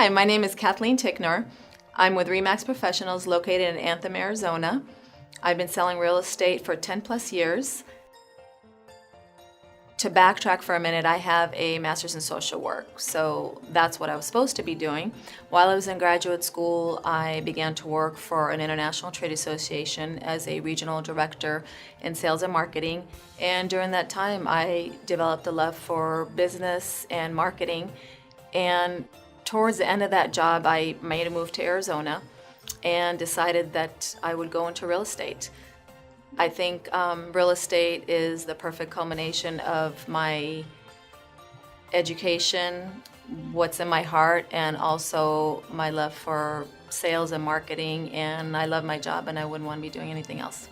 Hi, my name is Kathleen Ticknor. I'm with RE/MAX Professionals located in Anthem, Arizona. I've been selling real estate for 10 plus years. To backtrack for a minute, I have a master's in social work, so that's what I was supposed to be doing. While I was in graduate school, I began to work for an international trade association as a regional director in sales and marketing, and during that time I developed a love for business and marketing, and towards the end of that job I made a move to Arizona and decided that I would go into real estate. I think real estate is the perfect culmination of my education, what's in my heart, and also my love for sales and marketing, and I love my job and I wouldn't want to be doing anything else.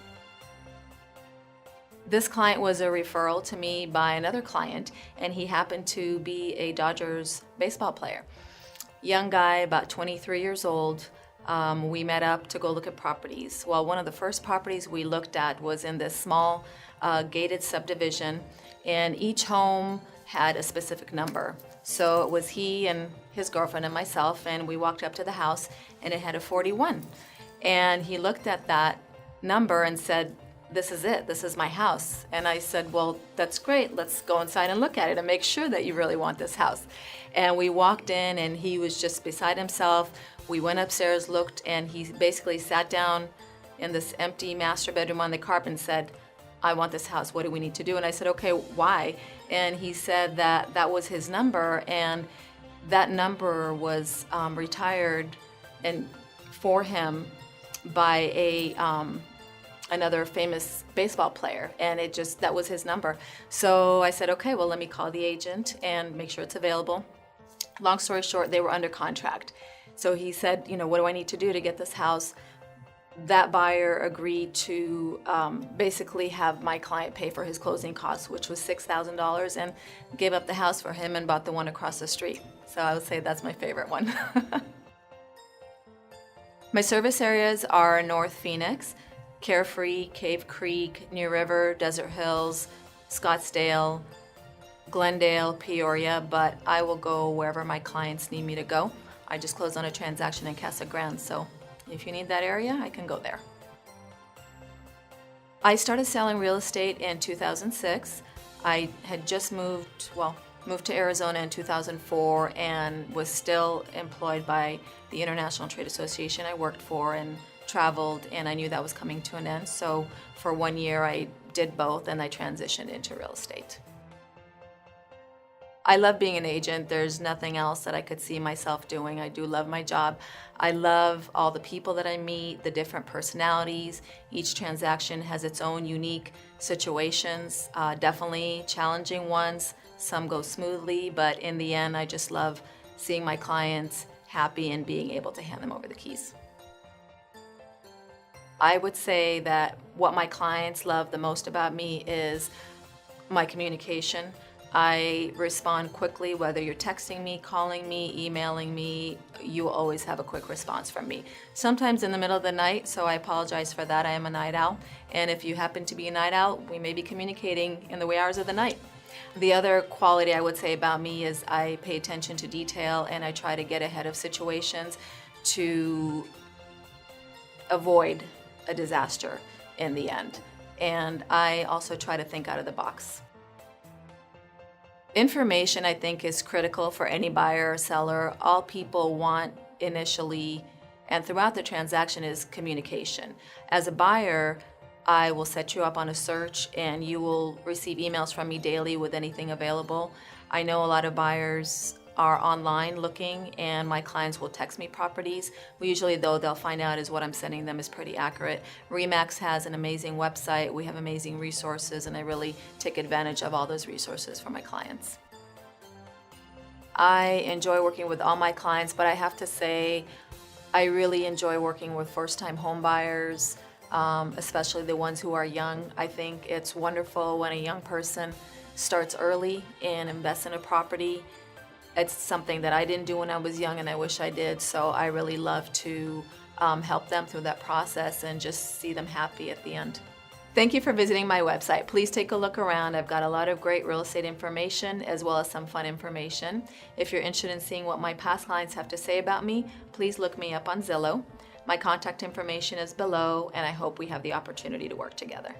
This client was a referral to me by another client, and he happened to be a Dodgers baseball player. Young guy, about 23 years old. We met up to go look at properties. Well, one of the first properties we looked at was in this small gated subdivision, and each home had a specific number. So it was he and his girlfriend and myself, and we walked up to the house, and it had a 41. And he looked at that number and said, "This is it, this is my house." And I said, "Well, that's great, let's go inside and look at it and make sure that you really want this house." And we walked in and he was just beside himself. We went upstairs, looked, and he basically sat down in this empty master bedroom on the carpet and said, "I want this house, what do we need to do?" And I said, "Okay, why?" And he said that that was his number, and that number was retired and for him by another famous baseball player, and that was his number. So I said, okay, well, let me call the agent and make sure it's available. Long story short, they were under contract. So he said, what do I need to do to get this house? That buyer agreed to basically have my client pay for his closing costs, which was $6,000, and gave up the house for him and bought the one across the street. So I would say that's my favorite one. My service areas are North Phoenix, Carefree, Cave Creek, New River, Desert Hills, Scottsdale, Glendale, Peoria, but I will go wherever my clients need me to go. I just closed on a transaction in Casa Grande, so if you need that area, I can go there. I started selling real estate in 2006. I had just moved to Arizona in 2004 and was still employed by the International Trade Association I worked for and traveled, and I knew that was coming to an end. So for 1 year I did both and I transitioned into real estate. I love being an agent. There's nothing else that I could see myself doing. I do love my job. I love all the people that I meet, the different personalities. Each transaction has its own unique situations, definitely challenging ones. Some go smoothly, but in the end, I just love seeing my clients happy and being able to hand them over the keys. I would say that what my clients love the most about me is my communication. I respond quickly, whether you're texting me, calling me, emailing me, you will always have a quick response from me. Sometimes in the middle of the night, so I apologize for that. I am a night owl, and if you happen to be a night owl, we may be communicating in the wee hours of the night. The other quality I would say about me is I pay attention to detail and I try to get ahead of situations to avoid a disaster in the end. And I also try to think out of the box. Information, I think, is critical for any buyer or seller. All people want initially and throughout the transaction is communication. As a buyer, I will set you up on a search and you will receive emails from me daily with anything available. I know a lot of buyers are online looking and my clients will text me properties. Usually though they'll find out is what I'm sending them is pretty accurate. RE/MAX has an amazing website, we have amazing resources, and I really take advantage of all those resources for my clients. I enjoy working with all my clients, but I have to say I really enjoy working with first-time home buyers, especially the ones who are young. I think it's wonderful when a young person starts early and invests in a property. It's something that I didn't do when I was young and I wish I did, so I really love to help them through that process and just see them happy at the end. Thank you for visiting my website. Please take a look around. I've got a lot of great real estate information as well as some fun information. If you're interested in seeing what my past clients have to say about me, please look me up on Zillow. My contact information is below, and I hope we have the opportunity to work together.